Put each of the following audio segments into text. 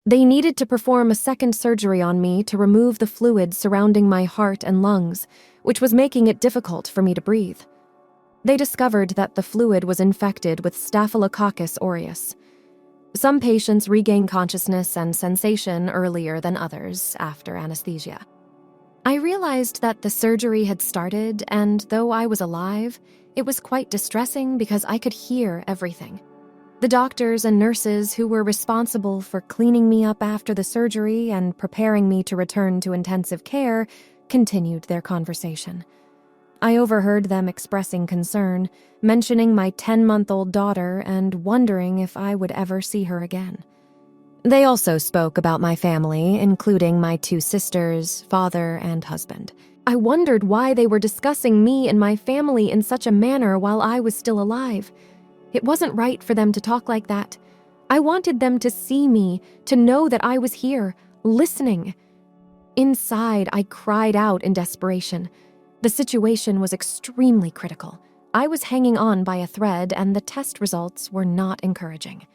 They needed to perform a second surgery on me to remove the fluid surrounding my heart and lungs, which was making it difficult for me to breathe. They discovered that the fluid was infected with Staphylococcus aureus. Some patients regain consciousness and sensation earlier than others after anesthesia. I realized that the surgery had started, and though I was alive, it was quite distressing because I could hear everything. The doctors and nurses who were responsible for cleaning me up after the surgery and preparing me to return to intensive care continued their conversation. I overheard them expressing concern, mentioning my 10-month-old daughter and wondering if I would ever see her again. They also spoke about my family, including my 2 sisters, father, and husband. I wondered why they were discussing me and my family in such a manner while I was still alive. It wasn't right for them to talk like that. I wanted them to see me, to know that I was here, listening. Inside, I cried out in desperation. The situation was extremely critical. I was hanging on by a thread, and the test results were not encouraging.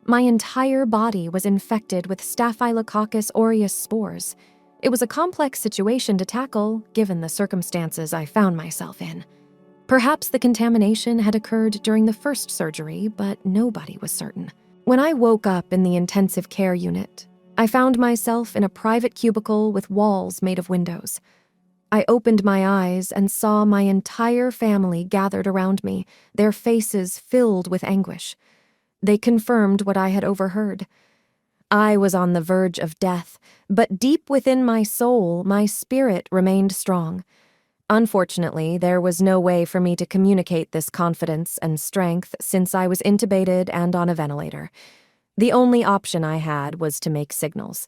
My entire body was infected with Staphylococcus aureus spores. It was a complex situation to tackle, given the circumstances I found myself in. Perhaps the contamination had occurred during the first surgery, but nobody was certain. When I woke up in the intensive care unit, I found myself in a private cubicle with walls made of windows. I opened my eyes and saw my entire family gathered around me, their faces filled with anguish. They confirmed what I had overheard. I was on the verge of death, but deep within my soul, my spirit remained strong. Unfortunately, there was no way for me to communicate this confidence and strength since I was intubated and on a ventilator. The only option I had was to make signals.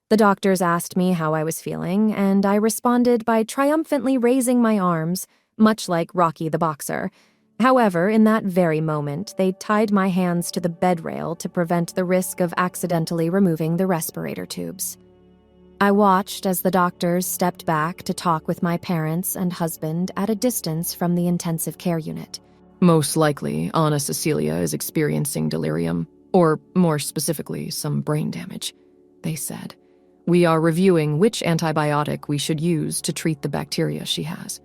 The doctors asked me how I was feeling, and I responded by triumphantly raising my arms, much like Rocky the boxer. However, in that very moment, they tied my hands to the bed rail to prevent the risk of accidentally removing the respirator tubes. I watched as the doctors stepped back to talk with my parents and husband at a distance from the intensive care unit. Most likely, Anna Cecilia is experiencing delirium, or more specifically, some brain damage, they said. We are reviewing which antibiotic we should use to treat the bacteria she has.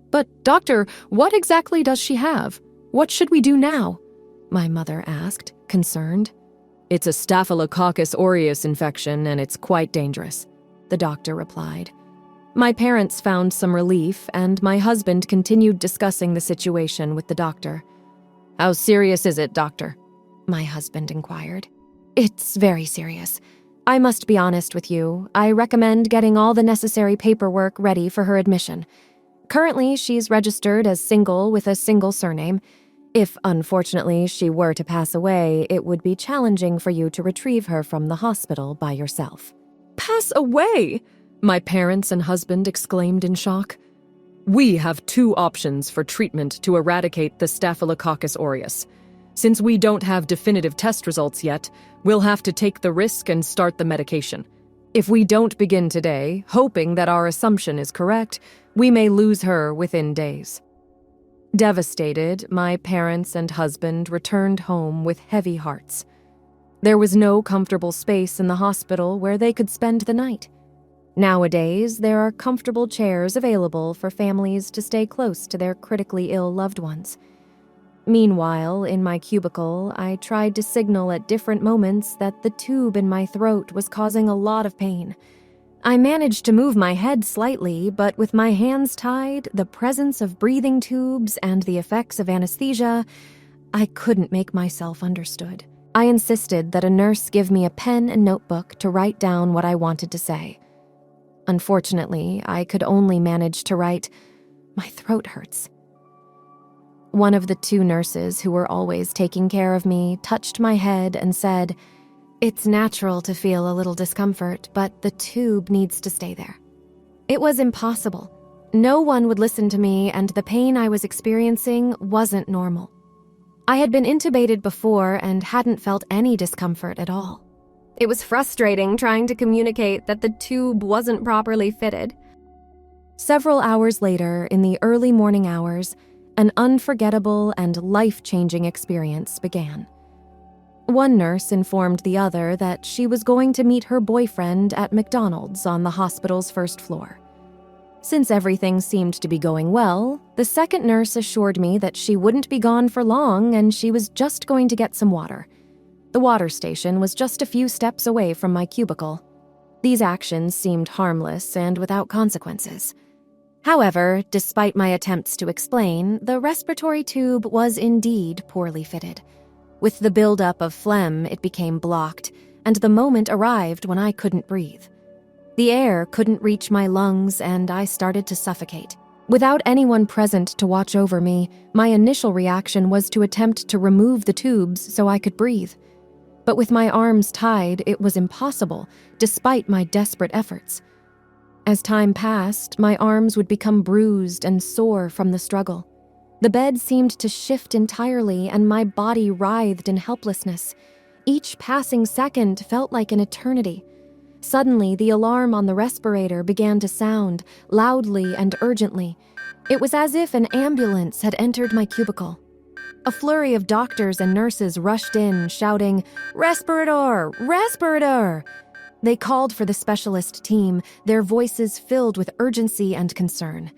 But, doctor, what exactly does she have? What should we do now? My mother asked, concerned. It's a Staphylococcus aureus infection, and it's quite dangerous, the doctor replied. My parents found some relief, and my husband continued discussing the situation with the doctor. How serious is it, doctor? My husband inquired. It's very serious. I must be honest with you. I recommend getting all the necessary paperwork ready for her admission. Currently, she's registered as single with a single surname. If, unfortunately, she were to pass away, it would be challenging for you to retrieve her from the hospital by yourself. Pass away? My parents and husband exclaimed in shock. We have 2 options for treatment to eradicate the Staphylococcus aureus. Since we don't have definitive test results yet, we'll have to take the risk and start the medication. If we don't begin today, hoping that our assumption is correct, we may lose her within days. Devastated, my parents and husband returned home with heavy hearts. There was no comfortable space in the hospital where they could spend the night. Nowadays, there are comfortable chairs available for families to stay close to their critically ill loved ones. Meanwhile, in my cubicle, I tried to signal at different moments that the tube in my throat was causing a lot of pain. I managed to move my head slightly, but with my hands tied, the presence of breathing tubes, and the effects of anesthesia, I couldn't make myself understood. I insisted that a nurse give me a pen and notebook to write down what I wanted to say. Unfortunately, I could only manage to write, "My throat hurts." One of the 2 nurses who were always taking care of me touched my head and said, "It's natural to feel a little discomfort, but the tube needs to stay there." It was impossible. No one would listen to me, and the pain I was experiencing wasn't normal. I had been intubated before and hadn't felt any discomfort at all. It was frustrating trying to communicate that the tube wasn't properly fitted. Several hours later, in the early morning hours, an unforgettable and life-changing experience began. One nurse informed the other that she was going to meet her boyfriend at McDonald's on the hospital's first floor. Since everything seemed to be going well, the second nurse assured me that she wouldn't be gone for long and she was just going to get some water. The water station was just a few steps away from my cubicle. These actions seemed harmless and without consequences. However, despite my attempts to explain, the respiratory tube was indeed poorly fitted. With the buildup of phlegm, it became blocked, and the moment arrived when I couldn't breathe. The air couldn't reach my lungs, and I started to suffocate. Without anyone present to watch over me, my initial reaction was to attempt to remove the tubes so I could breathe. But with my arms tied, it was impossible, despite my desperate efforts. As time passed, my arms would become bruised and sore from the struggle. The bed seemed to shift entirely, and my body writhed in helplessness. Each passing second felt like an eternity. Suddenly, the alarm on the respirator began to sound, loudly and urgently. It was as if an ambulance had entered my cubicle. A flurry of doctors and nurses rushed in, shouting, "Respirator! Respirator!" They called for the specialist team, their voices filled with urgency and concern.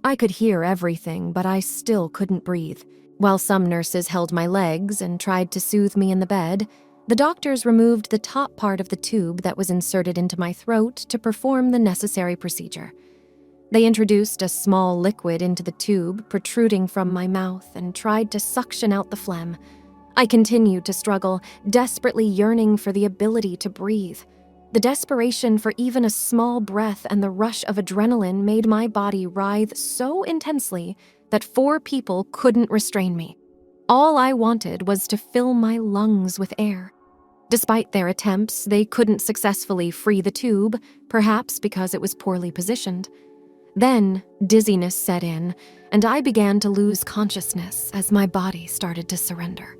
I could hear everything, but I still couldn't breathe. While some nurses held my legs and tried to soothe me in the bed, the doctors removed the top part of the tube that was inserted into my throat to perform the necessary procedure. They introduced a small liquid into the tube protruding from my mouth and tried to suction out the phlegm. I continued to struggle, desperately yearning for the ability to breathe. The desperation for even a small breath and the rush of adrenaline made my body writhe so intensely that 4 people couldn't restrain me. All I wanted was to fill my lungs with air. Despite their attempts, they couldn't successfully free the tube, perhaps because it was poorly positioned. Then, dizziness set in, and I began to lose consciousness as my body started to surrender.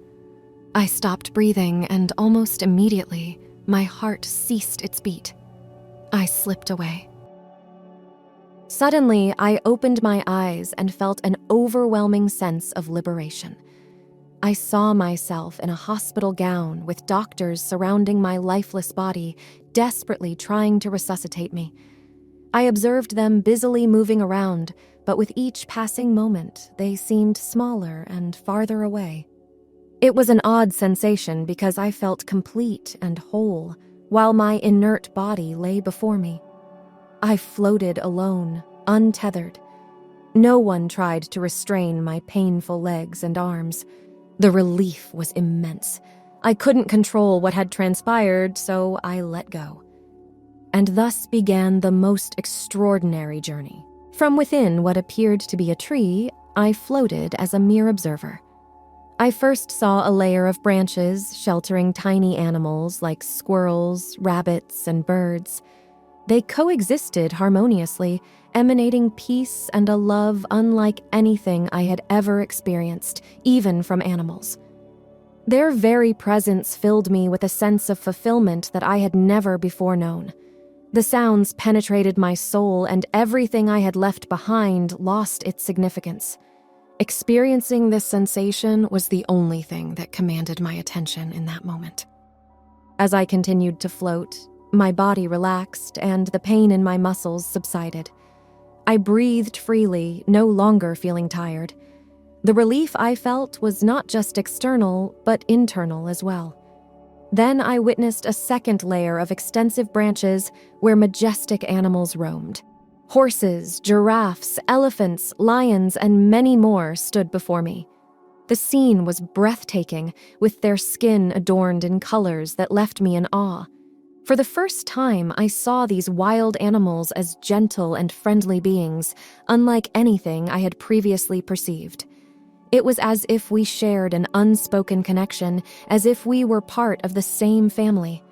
I stopped breathing, and almost immediately, my heart ceased its beat. I slipped away. Suddenly, I opened my eyes and felt an overwhelming sense of liberation. I saw myself in a hospital gown with doctors surrounding my lifeless body, desperately trying to resuscitate me. I observed them busily moving around, but with each passing moment, they seemed smaller and farther away. It was an odd sensation because I felt complete and whole, while my inert body lay before me. I floated alone, untethered. No one tried to restrain my painful legs and arms. The relief was immense. I couldn't control what had transpired, so I let go. And thus began the most extraordinary journey. From within what appeared to be a tree, I floated as a mere observer. I first saw a layer of branches sheltering tiny animals like squirrels, rabbits, and birds. They coexisted harmoniously, emanating peace and a love unlike anything I had ever experienced, even from animals. Their very presence filled me with a sense of fulfillment that I had never before known. The sounds penetrated my soul, and everything I had left behind lost its significance. Experiencing this sensation was the only thing that commanded my attention in that moment. As I continued to float, my body relaxed and the pain in my muscles subsided. I breathed freely, no longer feeling tired. The relief I felt was not just external, but internal as well. Then I witnessed a second layer of extensive branches where majestic animals roamed. Horses, giraffes, elephants, lions, and many more stood before me. The scene was breathtaking, with their skin adorned in colors that left me in awe. For the first time, I saw these wild animals as gentle and friendly beings, unlike anything I had previously perceived. It was as if we shared an unspoken connection, as if we were part of the same family.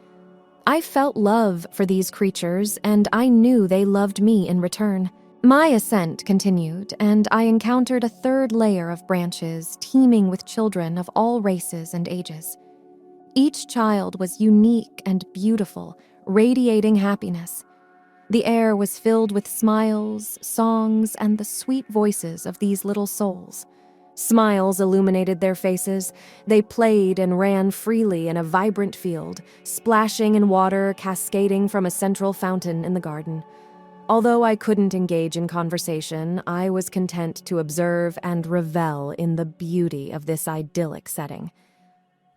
I felt love for these creatures, and I knew they loved me in return. My ascent continued, and I encountered a third layer of branches teeming with children of all races and ages. Each child was unique and beautiful, radiating happiness. The air was filled with smiles, songs, and the sweet voices of these little souls. Smiles illuminated their faces. They played and ran freely in a vibrant field, splashing in water cascading from a central fountain in the garden. Although I couldn't engage in conversation, I was content to observe and revel in the beauty of this idyllic setting.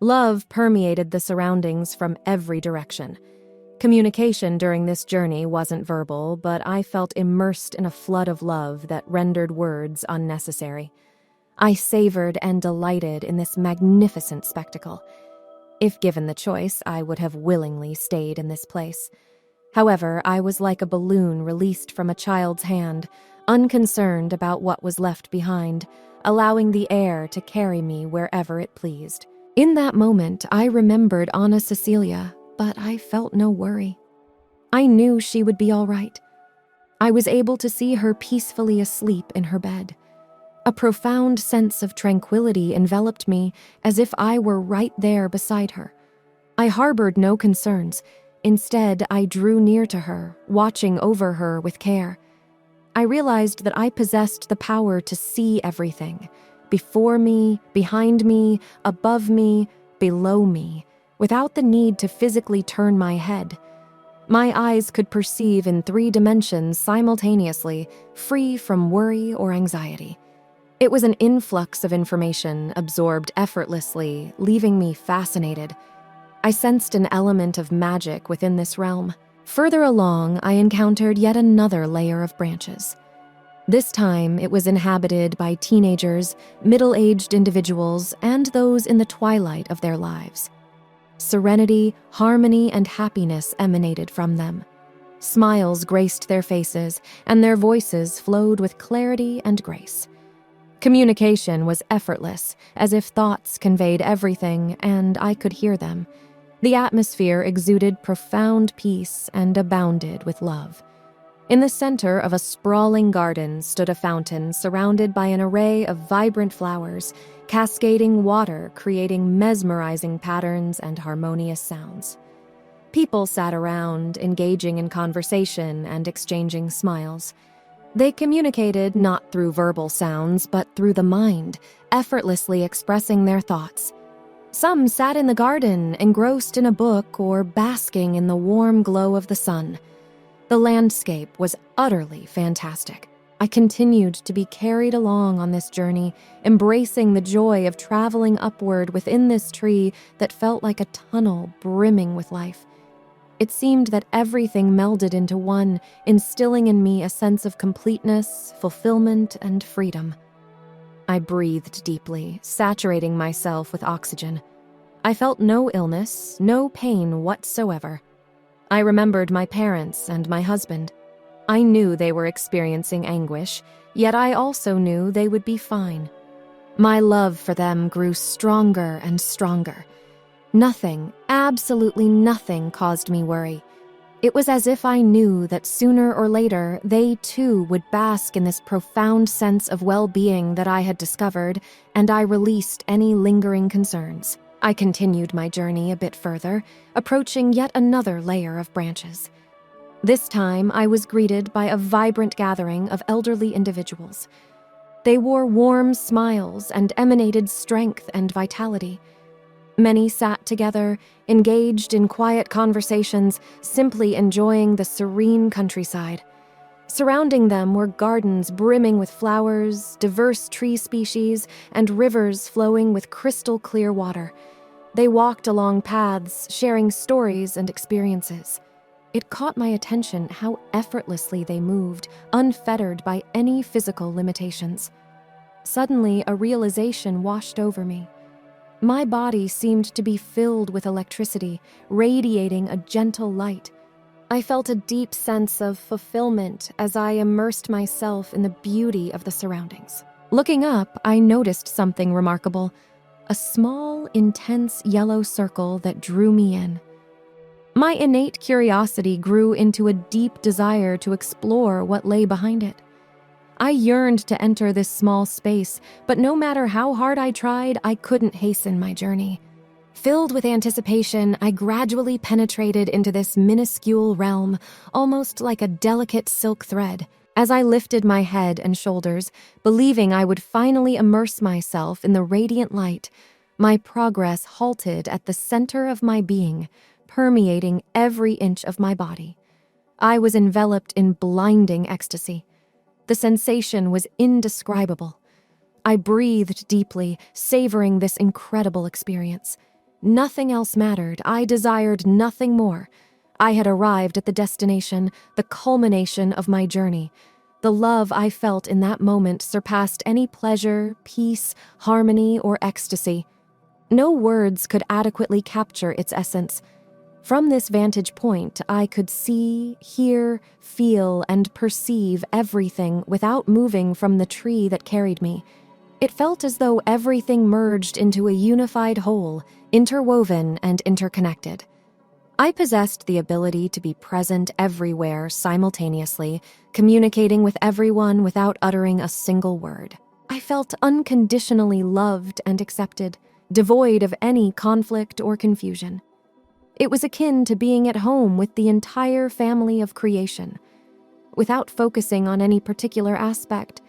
Love permeated the surroundings from every direction. Communication during this journey wasn't verbal, but I felt immersed in a flood of love that rendered words unnecessary. I savored and delighted in this magnificent spectacle. If given the choice, I would have willingly stayed in this place. However, I was like a balloon released from a child's hand, unconcerned about what was left behind, allowing the air to carry me wherever it pleased. In that moment, I remembered Anna Cecilia, but I felt no worry. I knew she would be all right. I was able to see her peacefully asleep in her bed. A profound sense of tranquility enveloped me, as if I were right there beside her. I harbored no concerns. Instead, I drew near to her, watching over her with care. I realized that I possessed the power to see everything, before me, behind me, above me, below me, without the need to physically turn my head. My eyes could perceive in 3 dimensions simultaneously, free from worry or anxiety. It was an influx of information absorbed effortlessly, leaving me fascinated. I sensed an element of magic within this realm. Further along, I encountered yet another layer of branches. This time, it was inhabited by teenagers, middle-aged individuals, and those in the twilight of their lives. Serenity, harmony, and happiness emanated from them. Smiles graced their faces, and their voices flowed with clarity and grace. Communication was effortless, as if thoughts conveyed everything, and I could hear them. The atmosphere exuded profound peace and abounded with love. In the center of a sprawling garden stood a fountain surrounded by an array of vibrant flowers, cascading water, creating mesmerizing patterns and harmonious sounds. People sat around, engaging in conversation and exchanging smiles. They communicated not through verbal sounds, but through the mind, effortlessly expressing their thoughts. Some sat in the garden, engrossed in a book or basking in the warm glow of the sun. The landscape was utterly fantastic. I continued to be carried along on this journey, embracing the joy of traveling upward within this tree that felt like a tunnel brimming with life. It seemed that everything melded into one, instilling in me a sense of completeness, fulfillment, and freedom. I breathed deeply, saturating myself with oxygen. I felt no illness, no pain whatsoever. I remembered my parents and my husband. I knew they were experiencing anguish, yet I also knew they would be fine. My love for them grew stronger and stronger. Nothing, absolutely nothing, caused me worry. It was as if I knew that sooner or later they too would bask in this profound sense of well-being that I had discovered, and I released any lingering concerns. I continued my journey a bit further, approaching yet another layer of branches. This time, I was greeted by a vibrant gathering of elderly individuals. They wore warm smiles and emanated strength and vitality. Many sat together, engaged in quiet conversations, simply enjoying the serene countryside. Surrounding them were gardens brimming with flowers, diverse tree species, and rivers flowing with crystal-clear water. They walked along paths, sharing stories and experiences. It caught my attention how effortlessly they moved, unfettered by any physical limitations. Suddenly, a realization washed over me. My body seemed to be filled with electricity, radiating a gentle light. I felt a deep sense of fulfillment as I immersed myself in the beauty of the surroundings. Looking up, I noticed something remarkable: a small, intense yellow circle that drew me in. My innate curiosity grew into a deep desire to explore what lay behind it. I yearned to enter this small space, but no matter how hard I tried, I couldn't hasten my journey. Filled with anticipation, I gradually penetrated into this minuscule realm, almost like a delicate silk thread. As I lifted my head and shoulders, believing I would finally immerse myself in the radiant light, my progress halted at the center of my being, permeating every inch of my body. I was enveloped in blinding ecstasy. The sensation was indescribable. I breathed deeply, savoring this incredible experience. Nothing else mattered. I desired nothing more. I had arrived at the destination, the culmination of my journey. The love I felt in that moment surpassed any pleasure, peace, harmony, or ecstasy. No words could adequately capture its essence. From this vantage point, I could see, hear, feel, and perceive everything without moving from the tree that carried me. It felt as though everything merged into a unified whole, interwoven and interconnected. I possessed the ability to be present everywhere simultaneously, communicating with everyone without uttering a single word. I felt unconditionally loved and accepted, devoid of any conflict or confusion. It was akin to being at home with the entire family of creation. Without focusing on any particular aspect,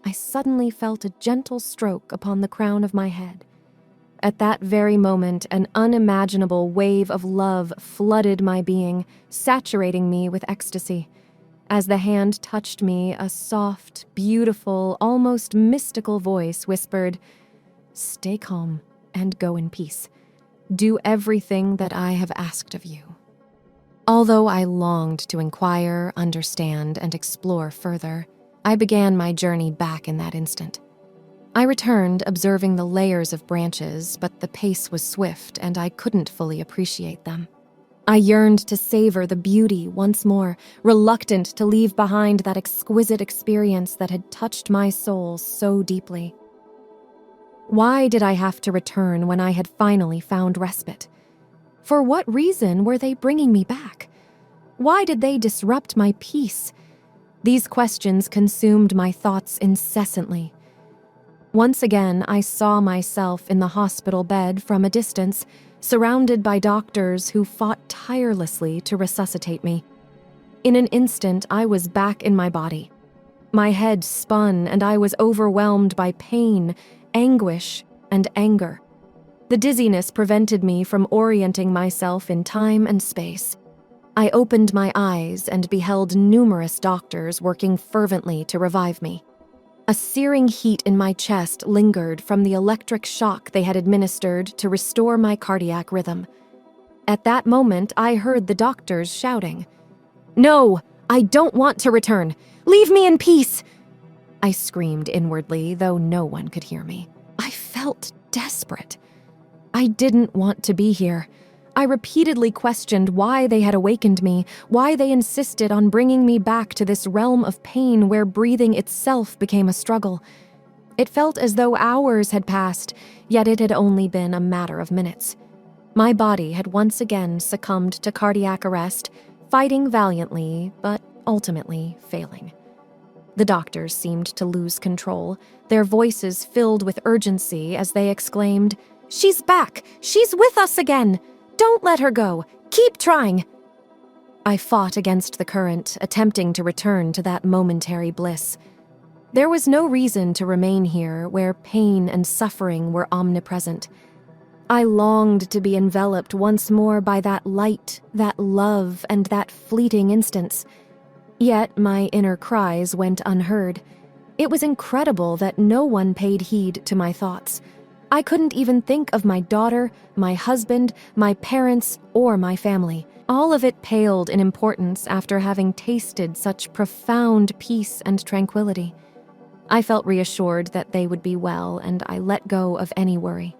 I suddenly felt a gentle stroke upon the crown of my head. At that very moment, an unimaginable wave of love flooded my being, saturating me with ecstasy. As the hand touched me, a soft, beautiful, almost mystical voice whispered, "Stay calm and go in peace. Do everything that I have asked of you." Although I longed to inquire, understand, and explore further, I began my journey back in that instant. I returned, observing the layers of branches, but the pace was swift and I couldn't fully appreciate them. I yearned to savor the beauty once more, reluctant to leave behind that exquisite experience that had touched my soul so deeply. Why did I have to return when I had finally found respite? For what reason were they bringing me back? Why did they disrupt my peace? These questions consumed my thoughts incessantly. Once again, I saw myself in the hospital bed from a distance, surrounded by doctors who fought tirelessly to resuscitate me. In an instant, I was back in my body. My head spun and I was overwhelmed by pain, anguish, and anger. The dizziness prevented me from orienting myself in time and space. I opened my eyes and beheld numerous doctors working fervently to revive me. A searing heat in my chest lingered from the electric shock they had administered to restore my cardiac rhythm. At that moment, I heard the doctors shouting, "No, I don't want to return. Leave me in peace!" I screamed inwardly, though no one could hear me. I felt desperate. I didn't want to be here. I repeatedly questioned why they had awakened me, why they insisted on bringing me back to this realm of pain where breathing itself became a struggle. It felt as though hours had passed, yet it had only been a matter of minutes. My body had once again succumbed to cardiac arrest, fighting valiantly, but ultimately failing. The doctors seemed to lose control, their voices filled with urgency as they exclaimed, "She's back! She's with us again! Don't let her go! Keep trying!" I fought against the current, attempting to return to that momentary bliss. There was no reason to remain here where pain and suffering were omnipresent. I longed to be enveloped once more by that light, that love, and that fleeting instance. Yet my inner cries went unheard. It was incredible that no one paid heed to my thoughts. I couldn't even think of my daughter, my husband, my parents, or my family. All of it paled in importance after having tasted such profound peace and tranquility. I felt reassured that they would be well, and I let go of any worry.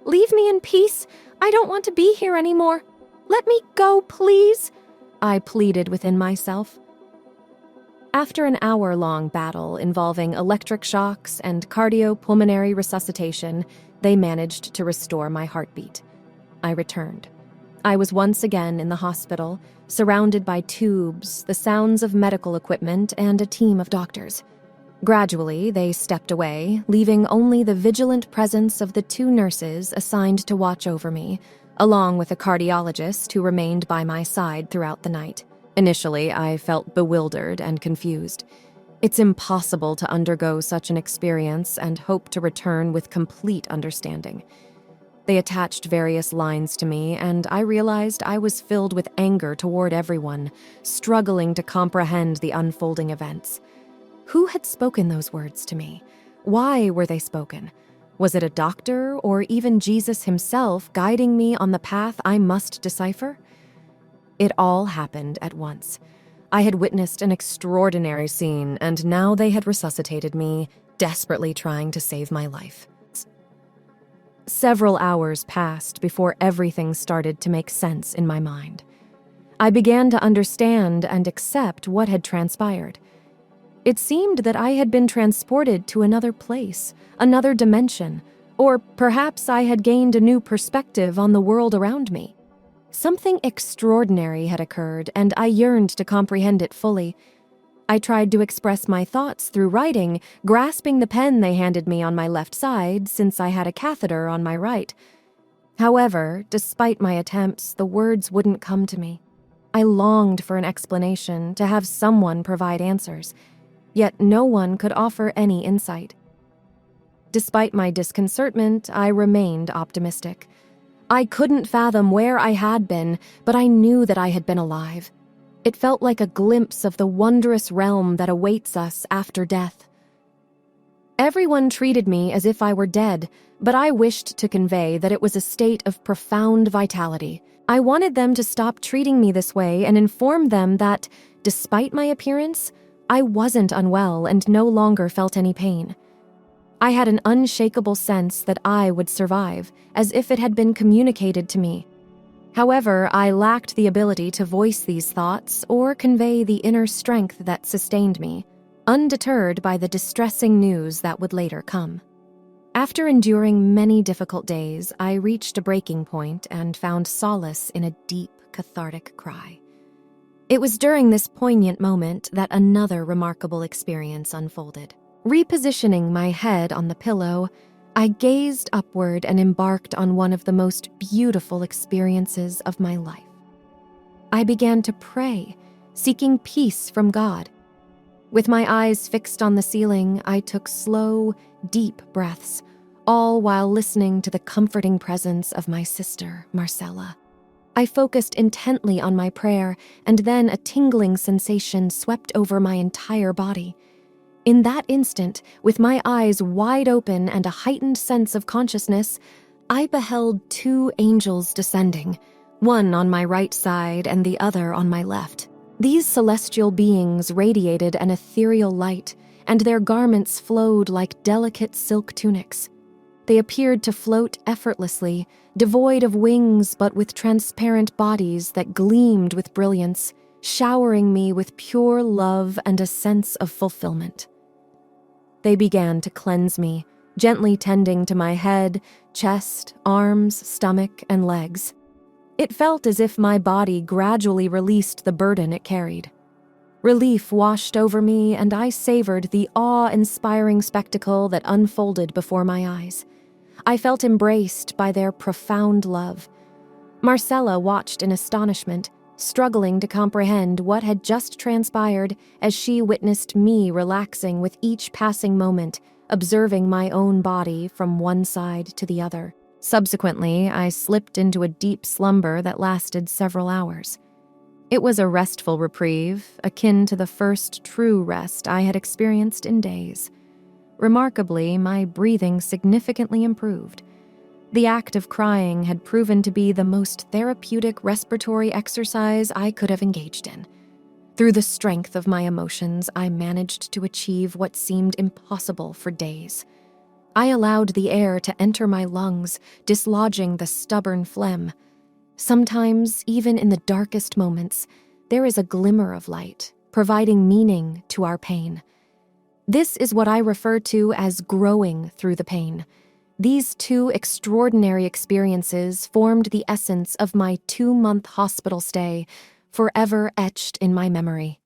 "Leave me in peace. I don't want to be here anymore. Let me go, please," I pleaded within myself. After an hour-long battle involving electric shocks and cardiopulmonary resuscitation, they managed to restore my heartbeat. I returned. I was once again in the hospital, surrounded by tubes, the sounds of medical equipment, and a team of doctors. Gradually, they stepped away, leaving only the vigilant presence of the 2 nurses assigned to watch over me, along with a cardiologist who remained by my side throughout the night. Initially, I felt bewildered and confused. It's impossible to undergo such an experience and hope to return with complete understanding. They attached various lines to me, and I realized I was filled with anger toward everyone, struggling to comprehend the unfolding events. Who had spoken those words to me? Why were they spoken? Was it a doctor or even Jesus himself guiding me on the path I must decipher? It all happened at once. I had witnessed an extraordinary scene, and now they had resuscitated me, desperately trying to save my life. Several hours passed before everything started to make sense in my mind. I began to understand and accept what had transpired. It seemed that I had been transported to another place, another dimension, or perhaps I had gained a new perspective on the world around me. Something extraordinary had occurred, and I yearned to comprehend it fully. I tried to express my thoughts through writing, grasping the pen they handed me on my left side since I had a catheter on my right. However, despite my attempts, the words wouldn't come to me. I longed for an explanation, to have someone provide answers, yet no one could offer any insight. Despite my disconcertment, I remained optimistic. I couldn't fathom where I had been, but I knew that I had been alive. It felt like a glimpse of the wondrous realm that awaits us after death. Everyone treated me as if I were dead, but I wished to convey that it was a state of profound vitality. I wanted them to stop treating me this way and inform them that, despite my appearance, I wasn't unwell and no longer felt any pain. I had an unshakable sense that I would survive, as if it had been communicated to me. However, I lacked the ability to voice these thoughts or convey the inner strength that sustained me, undeterred by the distressing news that would later come. After enduring many difficult days, I reached a breaking point and found solace in a deep, cathartic cry. It was during this poignant moment that another remarkable experience unfolded. Repositioning my head on the pillow, I gazed upward and embarked on one of the most beautiful experiences of my life. I began to pray, seeking peace from God. With my eyes fixed on the ceiling, I took slow, deep breaths, all while listening to the comforting presence of my sister, Marcella. I focused intently on my prayer, and then a tingling sensation swept over my entire body. In that instant, with my eyes wide open and a heightened sense of consciousness, I beheld two angels descending, one on my right side and the other on my left. These celestial beings radiated an ethereal light, and their garments flowed like delicate silk tunics. They appeared to float effortlessly, devoid of wings but with transparent bodies that gleamed with brilliance, showering me with pure love and a sense of fulfillment. They began to cleanse me, gently tending to my head, chest, arms, stomach, and legs. It felt as if my body gradually released the burden it carried. Relief washed over me, and I savored the awe-inspiring spectacle that unfolded before my eyes. I felt embraced by their profound love. Marcella watched in astonishment, struggling to comprehend what had just transpired as she witnessed me relaxing with each passing moment, observing my own body from one side to the other. Subsequently, I slipped into a deep slumber that lasted several hours. It was a restful reprieve, akin to the first true rest I had experienced in days. Remarkably, my breathing significantly improved. The act of crying had proven to be the most therapeutic respiratory exercise I could have engaged in. Through the strength of my emotions, I managed to achieve what seemed impossible for days. I allowed the air to enter my lungs, dislodging the stubborn phlegm. Sometimes, even in the darkest moments, there is a glimmer of light, providing meaning to our pain. This is what I refer to as growing through the pain. These two extraordinary experiences formed the essence of my 2-month hospital stay, forever etched in my memory.